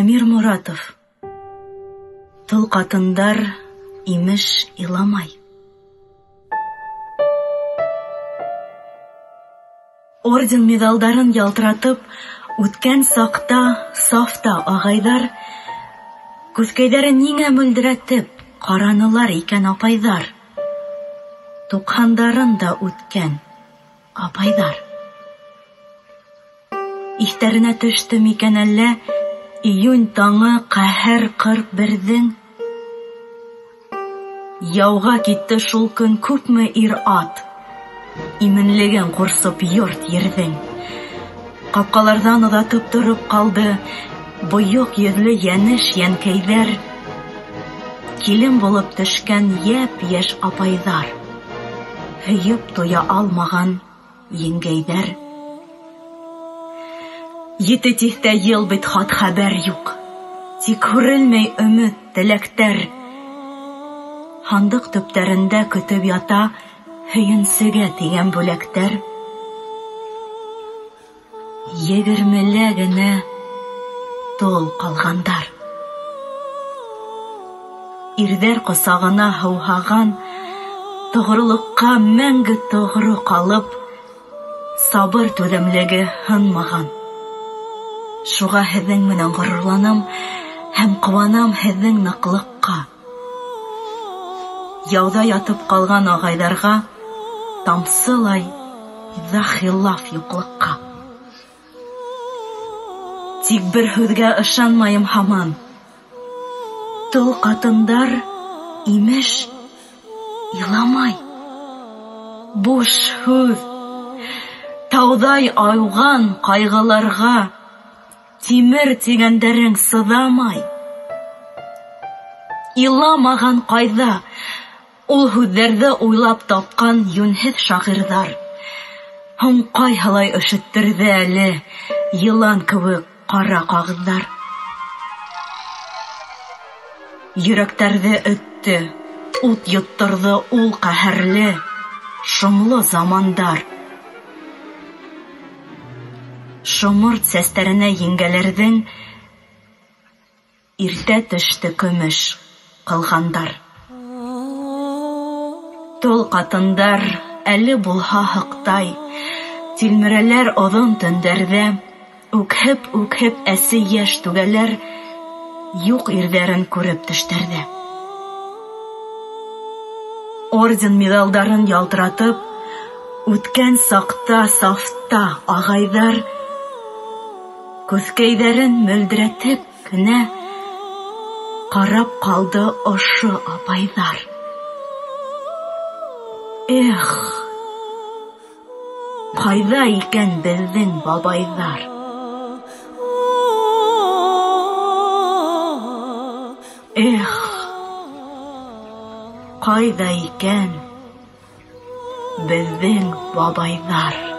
Әмир Моратов. Тол ҡатындар, имеш, иламай. Орден медалдарын ялтыратып, үткән саҡта, сафта ағайҙар, күҙкәйҙәрен ниңә мөлдөрәтеп, ҡаранылар икән апайҙар. Туҡһандарын да үткән апайҙар. Иҫтәренә төштө микән әллә, июнь таңы ҡәһәр 41-ҙең. Яуға китте шул көн күпме ир-ат, именлеген ҡурсып йорт ерҙең. Ҡапҡаларҙан оҙатып тороп ҡалды бойоҡ йөҙлө йәнеш йәнкәйҙәр, килен булып төшкән йәп-йәш апайҙар, һөйөп туя алмаған еңгәйҙәр. 7 тиҫтә йыл бит хат хәбәр юҡ, тик һүрелмәй өмөт, теләктәр. Һандыҡ төптәрендә көтөп ята һөйөнсөгә тигән бүләктәр. 20-лә генә тол ҡалғандар. Ирҙәр ҡосағына һыуһаған, тоғролоҡҡа мәңге тоғро ҡалып, сабыр түҙемлеге һынмаған. Шуға һеҙҙең менән ғорурланам һәм ҡыуанам һеҙҙең ныҡлыҡҡа. Яуҙа ятып ҡалған ағайҙарға тамсылай ҙа хилаф юҡлыҡҡа. Тик бер һүҙгә ышанмайым һаман. Тол ҡатындар, имеш, иламай. Буш һүҙ, тауҙай ауған ҡайғыларға тимер тигәндәрең сыҙамай. Иламаған ҡайҙа ул һүҙҙәрҙе уйлап тапҡан йүнһеҙ шағирҙар. Һуң ҡайһылай өшөттөрҙө әле йылан кеүек ҡара ҡағыҙҙар. Йөрәктәрҙе өттө, ут йотторҙо ул ҡәһәрле, шомло замандар. Шоморт сәстәренә еңгәләрҙең иртә төштө көмөш ҡылғандар. Тол ҡатындар әле булһа һыҡтай, тилмерәләр оҙон төндәрҙә, үкһеп әсе йәш түгәләр, юҡ ирҙәрен күреп төштәрҙә. Орден медалдарын ялтыратып, үткән саҡта, сафта ағайҙар, күҙкәйҙәрен мөлдөрәтеп кенә ҡарап ҡалды ошо апайҙар. Эх, ҡайҙа икән беҙҙең бабайҙар? Эх, ҡайҙа икән беҙҙең бабайҙар?